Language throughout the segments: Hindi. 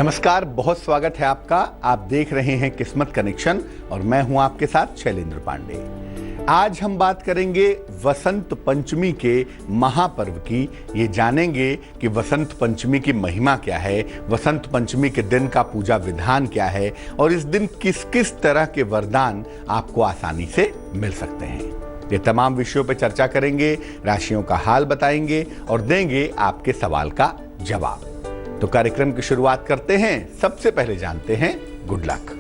नमस्कार, बहुत स्वागत है आपका। आप देख रहे हैं किस्मत कनेक्शन और मैं हूं आपके साथ शैलेंद्र पांडे। आज हम बात करेंगे वसंत पंचमी के महापर्व की। ये जानेंगे कि वसंत पंचमी की महिमा क्या है, वसंत पंचमी के दिन का पूजा विधान क्या है और इस दिन किस किस तरह के वरदान आपको आसानी से मिल सकते हैं। ये तमाम विषयों पर चर्चा करेंगे, राशियों का हाल बताएंगे और देंगे आपके सवाल का जवाब। तो कार्यक्रम की शुरुआत करते हैं। सबसे पहले जानते हैं गुड लक।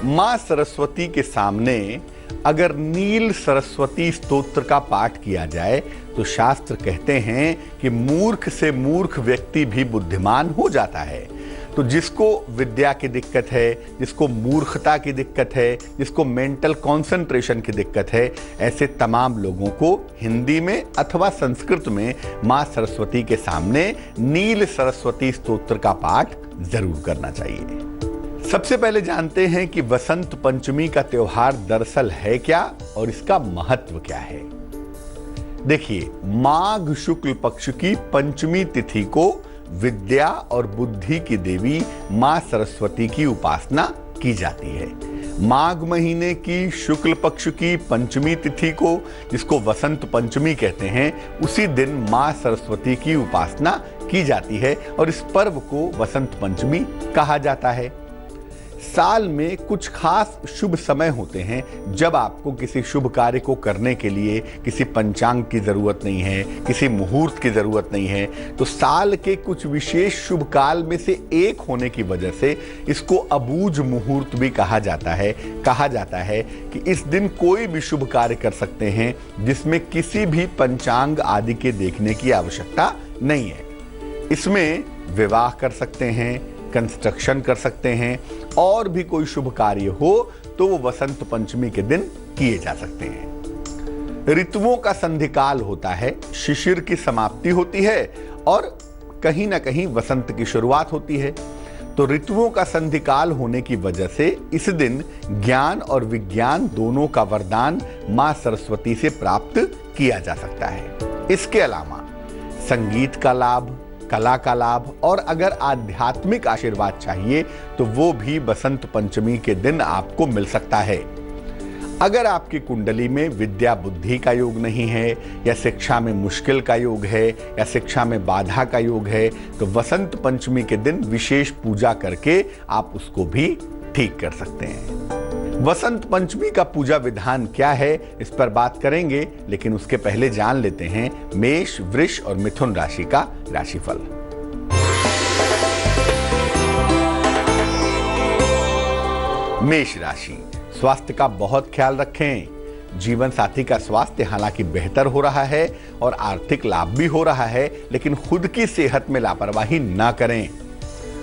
मां सरस्वती के सामने अगर नील सरस्वती स्तोत्र का पाठ किया जाए तो शास्त्र कहते हैं कि मूर्ख से मूर्ख व्यक्ति भी बुद्धिमान हो जाता है। तो जिसको विद्या की दिक्कत है, जिसको मूर्खता की दिक्कत है, जिसको मेंटल कंसंट्रेशन की दिक्कत है, ऐसे तमाम लोगों को हिंदी में अथवा संस्कृत में मां सरस्वती के सामने नील सरस्वती स्तोत्र का पाठ जरूर करना चाहिए। सबसे पहले जानते हैं कि वसंत पंचमी का त्योहार दरअसल है क्या और इसका महत्व क्या है। देखिए, माघ शुक्ल पक्ष की पंचमी तिथि को विद्या और बुद्धि की देवी मां सरस्वती की उपासना की जाती है। माघ महीने की शुक्ल पक्ष की पंचमी तिथि को, जिसको वसंत पंचमी कहते हैं, उसी दिन मां सरस्वती की उपासना की जाती है और इस पर्व को वसंत पंचमी कहा जाता है। साल में कुछ खास शुभ समय होते हैं जब आपको किसी शुभ कार्य को करने के लिए किसी पंचांग की जरूरत नहीं है, किसी मुहूर्त की जरूरत नहीं है। तो साल के कुछ विशेष शुभ काल में से एक होने की वजह से इसको अबूझ मुहूर्त भी कहा जाता है। कहा जाता है कि इस दिन कोई भी शुभ कार्य कर सकते हैं जिसमें किसी भी पंचांग आदि के देखने की आवश्यकता नहीं है। इसमें विवाह कर सकते हैं, कंस्ट्रक्शन कर सकते हैं और भी कोई शुभ कार्य हो तो वो वसंत पंचमी के दिन किए जा सकते हैं। ऋतुओं का संधिकाल होता है, शिशिर की समाप्ति होती है और कहीं ना कहीं वसंत की शुरुआत होती है। तो ऋतुओं का संधिकाल होने की वजह से इस दिन ज्ञान और विज्ञान दोनों का वरदान मां सरस्वती से प्राप्त किया जा सकता है। इसके अलावा संगीत का लाभ, कला का लाभ और अगर आध्यात्मिक आशीर्वाद चाहिए तो वो भी बसंत पंचमी के दिन आपको मिल सकता है। अगर आपकी कुंडली में विद्या बुद्धि का योग नहीं है या शिक्षा में मुश्किल का योग है या शिक्षा में बाधा का योग है तो वसंत पंचमी के दिन विशेष पूजा करके आप उसको भी ठीक कर सकते हैं। वसंत पंचमी का पूजा विधान क्या है, इस पर बात करेंगे, लेकिन उसके पहले जान लेते हैं मेष, वृष और मिथुन राशि का राशिफल। मेष राशि, स्वास्थ्य का बहुत ख्याल रखें। जीवन साथी का स्वास्थ्य हालांकि बेहतर हो रहा है और आर्थिक लाभ भी हो रहा है, लेकिन खुद की सेहत में लापरवाही ना करें।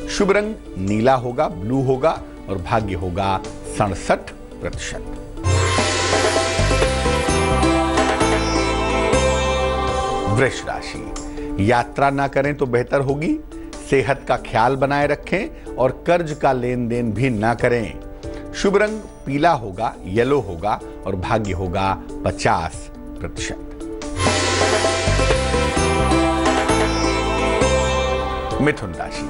शुभ रंग नीला होगा, ब्लू होगा और भाग्य होगा 67%। वृष राशि, यात्रा ना करें तो बेहतर होगी। सेहत का ख्याल बनाए रखें और कर्ज का लेन देन भी ना करें। शुभ रंग पीला होगा, येलो होगा और भाग्य होगा 50%। मिथुन राशि,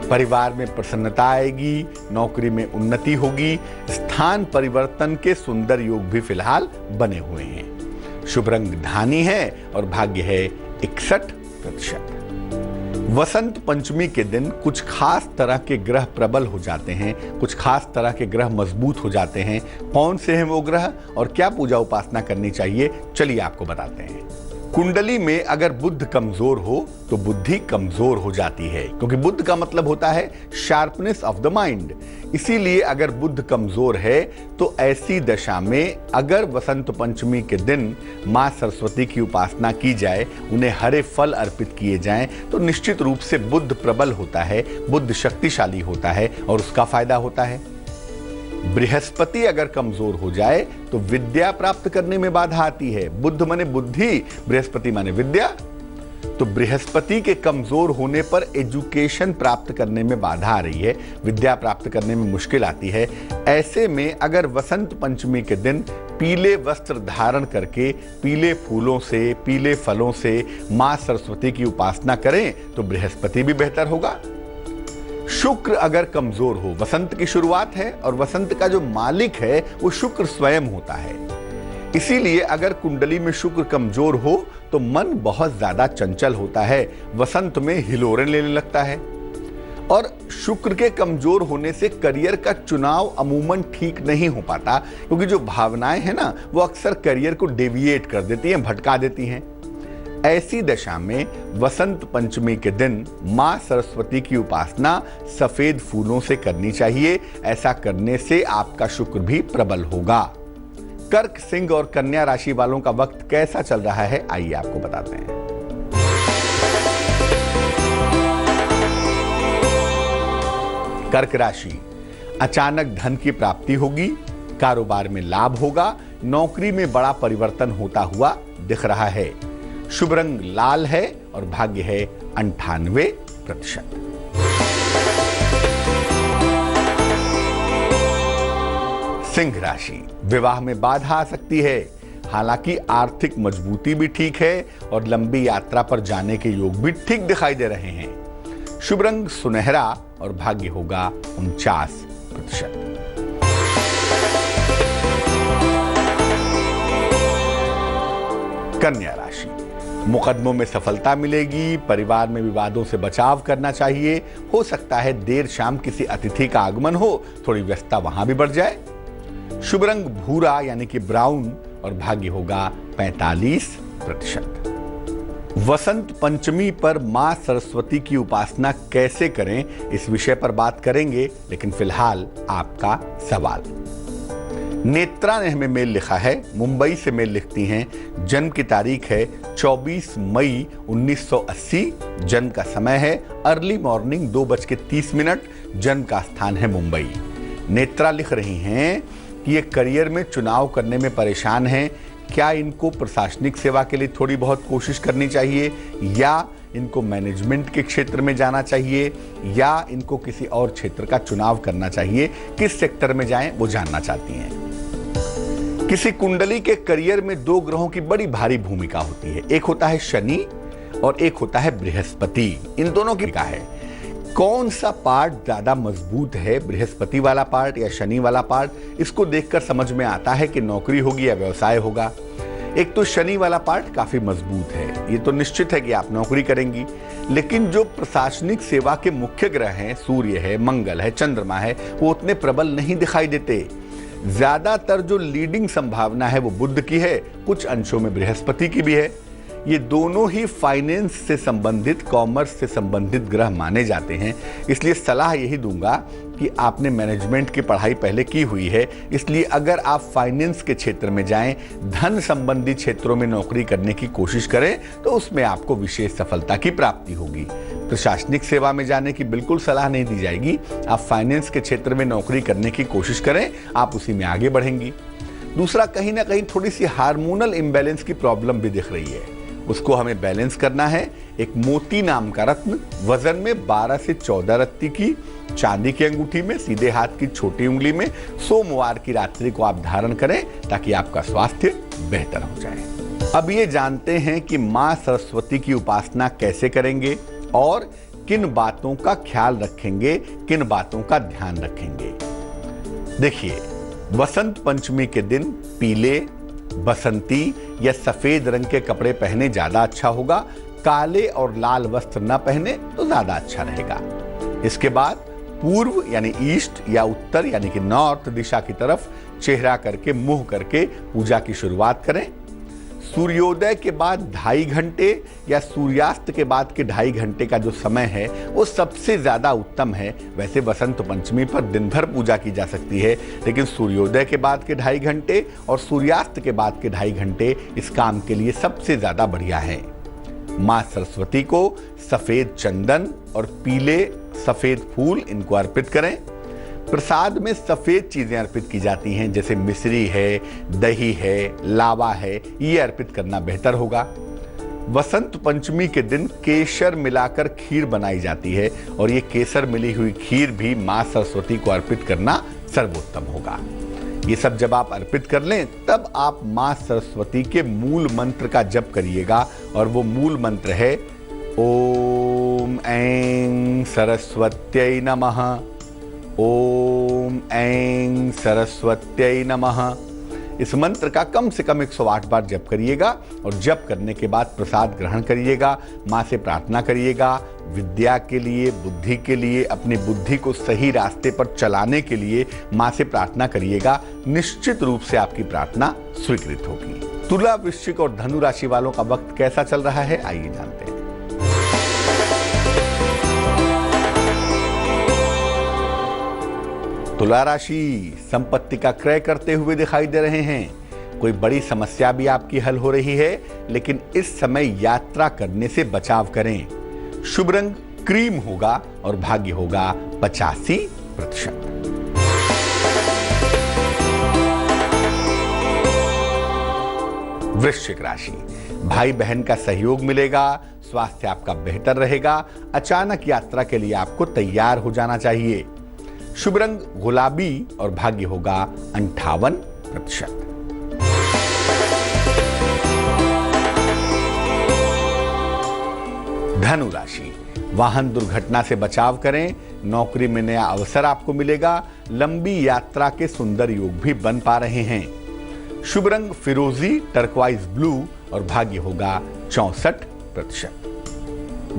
परिवार में प्रसन्नता आएगी, नौकरी में उन्नति होगी, स्थान परिवर्तन के सुंदर योग भी फिलहाल बने हुए हैं। शुभ रंग धानी है और भाग्य है 61%। वसंत पंचमी के दिन कुछ खास तरह के ग्रह प्रबल हो जाते हैं, कुछ खास तरह के ग्रह मजबूत हो जाते हैं। कौन से हैं वो ग्रह और क्या पूजा उपासना करनी चाहिए, चलिए आपको बताते हैं। कुंडली में अगर बुध कमजोर हो तो बुद्धि कमजोर हो जाती है, क्योंकि बुध का मतलब होता है शार्पनेस ऑफ द माइंड। इसीलिए अगर बुध कमजोर है तो ऐसी दशा में अगर वसंत पंचमी के दिन मां सरस्वती की उपासना की जाए, उन्हें हरे फल अर्पित किए जाएं, तो निश्चित रूप से बुध प्रबल होता है, बुध शक्तिशाली होता है और उसका फायदा होता है। बृहस्पति अगर कमजोर हो जाए तो विद्या प्राप्त करने में बाधा आती है। बुध माने बुद्धि, बृहस्पति माने विद्या। तो बृहस्पति के कमजोर होने पर एजुकेशन प्राप्त करने में बाधा आ रही है, विद्या प्राप्त करने में मुश्किल आती है। ऐसे में अगर वसंत पंचमी के दिन पीले वस्त्र धारण करके पीले फूलों से, पीले फलों से मां सरस्वती की उपासना करें तो बृहस्पति भी बेहतर होगा। शुक्र अगर कमजोर हो, वसंत की शुरुआत है और वसंत का जो मालिक है वो शुक्र स्वयं होता है, इसीलिए अगर कुंडली में शुक्र कमजोर हो तो मन बहुत ज्यादा चंचल होता है, वसंत में हिलोरें लेने लगता है। और शुक्र के कमजोर होने से करियर का चुनाव अमूमन ठीक नहीं हो पाता, क्योंकि जो भावनाएं हैं ना वो अक्सर करियर को डेविएट कर देती हैं, भटका देती हैं। ऐसी दशा में वसंत पंचमी के दिन मां सरस्वती की उपासना सफेद फूलों से करनी चाहिए। ऐसा करने से आपका शुक्र भी प्रबल होगा। कर्क, सिंह और कन्या राशि वालों का वक्त कैसा चल रहा है, आइए आपको बताते हैं। कर्क राशि, अचानक धन की प्राप्ति होगी, कारोबार में लाभ होगा, नौकरी में बड़ा परिवर्तन होता हुआ दिख रहा है। शुभ रंग लाल है और भाग्य है 98%। सिंह राशि, विवाह में बाधा आ सकती है, हालांकि आर्थिक मजबूती भी ठीक है और लंबी यात्रा पर जाने के योग भी ठीक दिखाई दे रहे हैं। शुभ रंग सुनहरा और भाग्य होगा 49%। कन्या राशि, मुकदमों में सफलता मिलेगी, परिवार में विवादों से बचाव करना चाहिए। हो सकता है देर शाम किसी अतिथि का आगमन हो, थोड़ी व्यस्तता वहां भी बढ़ जाए। शुभ रंग भूरा यानी कि ब्राउन और भाग्य होगा 45%। वसंत पंचमी पर मां सरस्वती की उपासना कैसे करें, इस विषय पर बात करेंगे, लेकिन फिलहाल आपका सवाल। नेत्रा ने हमें मेल लिखा है, मुंबई से मेल लिखती हैं। जन्म की तारीख है 24 मई 1980, जन्म का समय है अर्ली मॉर्निंग 2:30। जन्म का स्थान है मुंबई। नेत्रा लिख रही हैं कि ये करियर में चुनाव करने में परेशान हैं। क्या इनको प्रशासनिक सेवा के लिए थोड़ी बहुत कोशिश करनी चाहिए, या इनको मैनेजमेंट के क्षेत्र में जाना चाहिए, या इनको किसी और क्षेत्र का चुनाव करना चाहिए? किस सेक्टर में जाएं वो जानना चाहती हैं। किसी कुंडली के करियर में दो ग्रहों की बड़ी भारी भूमिका होती है, एक होता है शनि और एक होता है बृहस्पति। इन दोनों की क्या है, कौन सा पार्ट ज्यादा मजबूत है, बृहस्पति वाला पार्ट या शनि वाला पार्ट? इसको देखकर समझ में आता है कि नौकरी होगी या व्यवसाय होगा। एक तो शनि वाला पार्ट काफी मजबूत है, ये तो निश्चित है कि आप नौकरी करेंगी, लेकिन जो प्रशासनिक सेवा के मुख्य ग्रह हैं, सूर्य है, मंगल है, चंद्रमा है, वो उतने प्रबल नहीं दिखाई देते। ज्यादातर जो लीडिंग संभावना है वो बुध की है, कुछ अंशों में बृहस्पति की भी है। ये दोनों ही फाइनेंस से संबंधित, कॉमर्स से संबंधित ग्रह माने जाते हैं। इसलिए सलाह यही दूंगा कि आपने मैनेजमेंट की पढ़ाई पहले की हुई है, इसलिए अगर आप फाइनेंस के क्षेत्र में जाएं, धन संबंधी क्षेत्रों में नौकरी करने की कोशिश करें तो उसमें आपको विशेष सफलता की प्राप्ति होगी। प्रशासनिक सेवा में जाने की बिल्कुल सलाह नहीं दी जाएगी। आप फाइनेंस के क्षेत्र में नौकरी करने की कोशिश करें, आप उसी में आगे बढ़ेंगी। दूसरा, कहीं ना कहीं थोड़ी सी हार्मोनल इम्बैलेंस की प्रॉब्लम भी दिख रही है, उसको हमें बैलेंस करना है। एक मोती नाम का रत्न, वजन में 12 से 14 रत्ती की, चांदी की अंगूठी में, सीधे हाथ की छोटी उंगली में, सोमवार की रात्रि को आप धारण करें ताकि आपका स्वास्थ्य बेहतर हो जाए। अब ये जानते हैं कि मां सरस्वती की उपासना कैसे करेंगे और किन बातों का ख्याल रखेंगे, किन बातों का ध्यान रखेंगे। देखिए, वसंत पंचमी के दिन पीले, बसंती या सफेद रंग के कपड़े पहने ज्यादा अच्छा होगा। काले और लाल वस्त्र न पहने तो ज्यादा अच्छा रहेगा। इसके बाद पूर्व यानी ईस्ट या उत्तर यानी कि नॉर्थ दिशा की तरफ चेहरा करके, मुंह करके पूजा की शुरुआत करें। सूर्योदय के बाद 2.5 घंटे या सूर्यास्त के बाद के 2.5 घंटे का जो समय है वो सबसे ज्यादा उत्तम है। वैसे वसंत पंचमी पर दिन भर पूजा की जा सकती है, लेकिन सूर्योदय के बाद के 2.5 घंटे और सूर्यास्त के बाद के 2.5 घंटे इस काम के लिए सबसे ज्यादा बढ़िया है। मां सरस्वती को सफेद चंदन और पीले सफेद फूल इनको अर्पित करें। प्रसाद में सफेद चीजें अर्पित की जाती हैं, जैसे मिश्री है, दही है, लावा है, ये अर्पित करना बेहतर होगा। वसंत पंचमी के दिन केसर मिलाकर खीर बनाई जाती है और ये केसर मिली हुई खीर भी मां सरस्वती को अर्पित करना सर्वोत्तम होगा। ये सब जब आप अर्पित कर लें तब आप मां सरस्वती के मूल मंत्र का जप करिएगा और वो मूल मंत्र है ओम ऐं सरस्वत्यै नमः, ओम ऐं सरस्वत्यै नमः। इस मंत्र का कम से कम 108 बार जप करिएगा और जप करने के बाद प्रसाद ग्रहण करिएगा। माँ से प्रार्थना करिएगा विद्या के लिए, बुद्धि के लिए, अपनी बुद्धि को सही रास्ते पर चलाने के लिए माँ से प्रार्थना करिएगा। निश्चित रूप से आपकी प्रार्थना स्वीकृत होगी। तुला, वृश्चिक और धनु राशि वालों का वक्त कैसा चल रहा है, आइए जानते हैं। तुला राशि, संपत्ति का क्रय करते हुए दिखाई दे रहे हैं। कोई बड़ी समस्या भी आपकी हल हो रही है, लेकिन इस समय यात्रा करने से बचाव करें। शुभ रंग क्रीम होगा और भाग्य होगा 85%। वृश्चिक राशि, भाई बहन का सहयोग मिलेगा, स्वास्थ्य आपका बेहतर रहेगा। अचानक यात्रा के लिए आपको तैयार हो जाना चाहिए। शुभ रंग गुलाबी और भाग्य होगा 58%। धनु राशि, वाहन दुर्घटना से बचाव करें। नौकरी में नया अवसर आपको मिलेगा। लंबी यात्रा के सुंदर योग भी बन पा रहे हैं। शुभ रंग फिरोजी, टर्कवाइज ब्लू और भाग्य होगा 64%।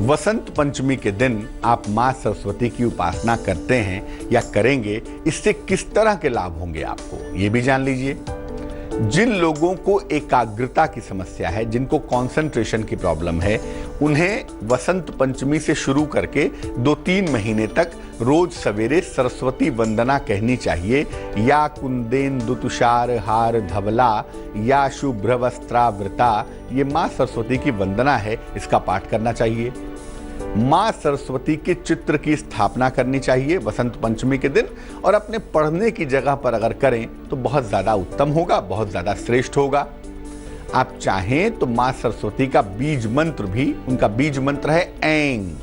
वसंत पंचमी के दिन आप मां सरस्वती की उपासना करते हैं या करेंगे, इससे किस तरह के लाभ होंगे आपको ये भी जान लीजिए। जिन लोगों को एकाग्रता की समस्या है, जिनको कंसंट्रेशन की प्रॉब्लम है, उन्हें वसंत पंचमी से शुरू करके 2-3 महीने तक रोज सवेरे सरस्वती वंदना कहनी चाहिए। या कुंदेन्दु तुषार हार धवला या शुभ्र वस्त्रावृता, ये मां सरस्वती की वंदना है, इसका पाठ करना चाहिए। मां सरस्वती के चित्र की स्थापना करनी चाहिए वसंत पंचमी के दिन, और अपने पढ़ने की जगह पर अगर करें तो बहुत ज्यादा उत्तम होगा, बहुत ज्यादा श्रेष्ठ होगा। आप चाहें तो मां सरस्वती का बीज मंत्र भी, उनका बीज मंत्र है ऐं।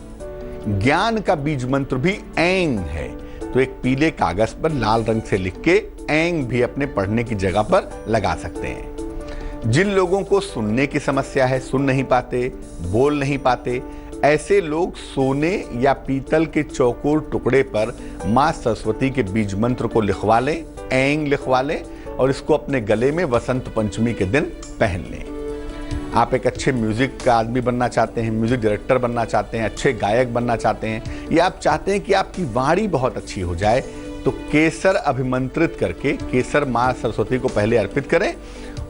ज्ञान का बीज मंत्र भी ऐं है। तो एक पीले कागज पर लाल रंग से लिख के ऐं भी अपने पढ़ने की जगह पर लगा सकते हैं। जिन लोगों को सुनने की समस्या है, सुन नहीं पाते, बोल नहीं पाते, ऐसे लोग सोने या पीतल के चौकोर टुकड़े पर मां सरस्वती के बीज मंत्र को लिखवा लें, ऐं लिखवा लें और इसको अपने गले में वसंत पंचमी के दिन पहन लें। आप एक अच्छे म्यूजिक का आदमी बनना चाहते हैं, म्यूजिक डायरेक्टर बनना चाहते हैं, अच्छे गायक बनना चाहते हैं, या आप चाहते हैं कि आपकी वाणी बहुत अच्छी हो जाए, तो केसर अभिमंत्रित करके केसर मां सरस्वती को पहले अर्पित करें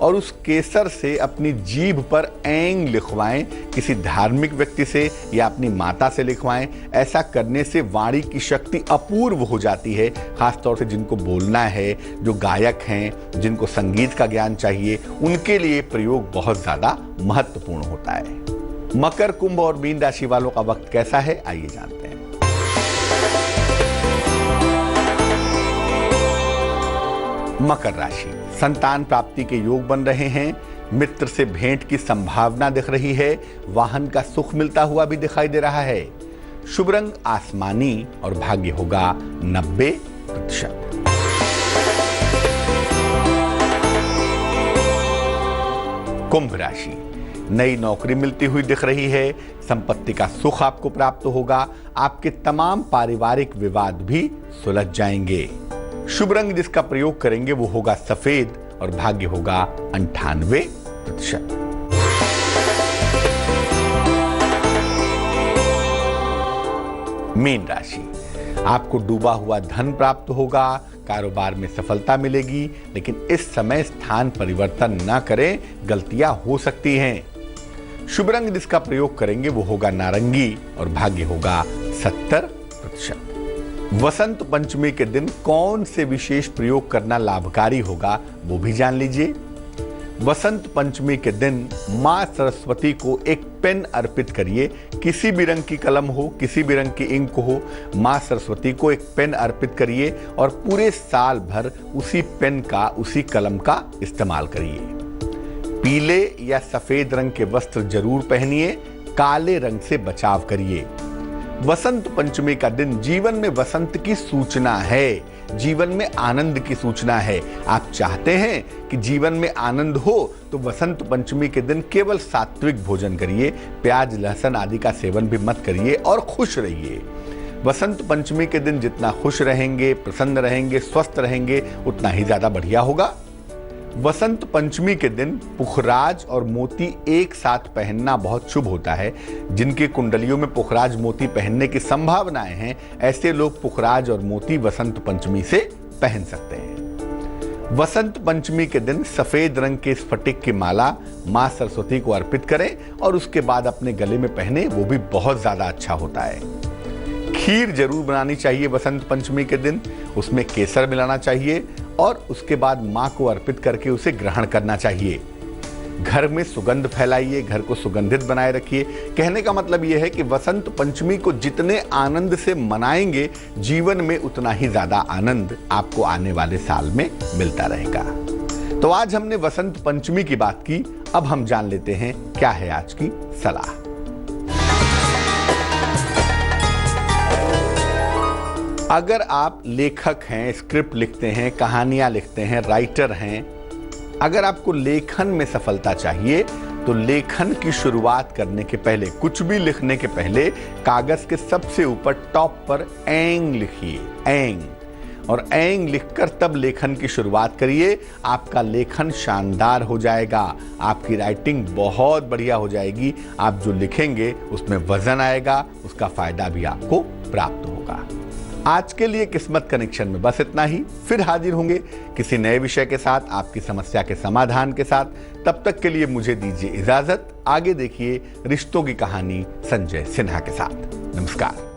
और उस केसर से अपनी जीभ पर ऐं लिखवाएं। किसी धार्मिक व्यक्ति से या अपनी माता से लिखवाएं। ऐसा करने से वाणी की शक्ति अपूर्व हो जाती है। खासतौर से जिनको बोलना है, जो गायक हैं, जिनको संगीत का ज्ञान चाहिए, उनके लिए प्रयोग बहुत ज्यादा महत्वपूर्ण होता है। मकर, कुंभ और मीन राशि वालों का वक्त कैसा है, आइए जानते हैं। मकर राशि, संतान प्राप्ति के योग बन रहे हैं। मित्र से भेंट की संभावना दिख रही है। वाहन का सुख मिलता हुआ भी दिखाई दे रहा है। शुभ रंग आसमानी और भाग्य होगा 90%। कुंभ राशि, नई नौकरी मिलती हुई दिख रही है। संपत्ति का सुख आपको प्राप्त होगा। आपके तमाम पारिवारिक विवाद भी सुलझ जाएंगे। शुभ रंग जिसका प्रयोग करेंगे वो होगा सफेद और भाग्य होगा 98%। मीन राशि, आपको डूबा हुआ धन प्राप्त होगा। कारोबार में सफलता मिलेगी, लेकिन इस समय स्थान परिवर्तन न करें, गलतियां हो सकती हैं। शुभ रंग जिसका प्रयोग करेंगे वो होगा नारंगी और भाग्य होगा 70%। वसंत पंचमी के दिन कौन से विशेष प्रयोग करना लाभकारी होगा वो भी जान लीजिए। वसंत पंचमी के दिन मां सरस्वती को एक पेन अर्पित करिए। किसी भी रंग की कलम हो, किसी भी रंग की इंक हो, मां सरस्वती को एक पेन अर्पित करिए और पूरे साल भर उसी पेन का, उसी कलम का इस्तेमाल करिए। पीले या सफेद रंग के वस्त्र जरूर पहनिए, काले रंग से बचाव करिए। वसंत पंचमी का दिन जीवन में वसंत की सूचना है, जीवन में आनंद की सूचना है। आप चाहते हैं कि जीवन में आनंद हो तो वसंत पंचमी के दिन केवल सात्विक भोजन करिए, प्याज लहसुन आदि का सेवन भी मत करिए और खुश रहिए। वसंत पंचमी के दिन जितना खुश रहेंगे, प्रसन्न रहेंगे, स्वस्थ रहेंगे, उतना ही ज्यादा बढ़िया होगा। वसंत पंचमी के दिन पुखराज और मोती एक साथ पहनना बहुत शुभ होता है। जिनकी कुंडलियों में पुखराज मोती पहनने की संभावनाएं हैं, ऐसे लोग पुखराज और मोती वसंत पंचमी से पहन सकते हैं। वसंत पंचमी के दिन सफेद रंग के स्फटिक की माला मां सरस्वती को अर्पित करें और उसके बाद अपने गले में पहने, वो भी बहुत ज्यादा अच्छा होता है। खीर जरूर बनानी चाहिए वसंत पंचमी के दिन, उसमें केसर मिलाना चाहिए और उसके बाद मां को अर्पित करके उसे ग्रहण करना चाहिए। घर में सुगंध फैलाइए, घर को सुगंधित बनाए रखिए। कहने का मतलब यह है कि वसंत पंचमी को जितने आनंद से मनाएंगे, जीवन में उतना ही ज्यादा आनंद आपको आने वाले साल में मिलता रहेगा। तो आज हमने वसंत पंचमी की बात की, अब हम जान लेते हैं क्या है आज की सलाह। अगर आप लेखक हैं, स्क्रिप्ट लिखते हैं, कहानियां लिखते हैं, राइटर हैं, अगर आपको लेखन में सफलता चाहिए तो लेखन की शुरुआत करने के पहले, कुछ भी लिखने के पहले कागज के सबसे ऊपर टॉप पर ऐंग लिखिए, ऐंग, और ऐंग लिखकर तब लेखन की शुरुआत करिए। आपका लेखन शानदार हो जाएगा, आपकी राइटिंग बहुत बढ़िया हो जाएगी। आप जो लिखेंगे उसमें वजन आएगा, उसका फायदा भी आपको प्राप्त होगा। आज के लिए किस्मत कनेक्शन में बस इतना ही। फिर हाजिर होंगे किसी नए विषय के साथ, आपकी समस्या के समाधान के साथ। तब तक के लिए मुझे दीजिए इजाजत। आगे देखिए रिश्तों की कहानी संजय सिन्हा के साथ। नमस्कार।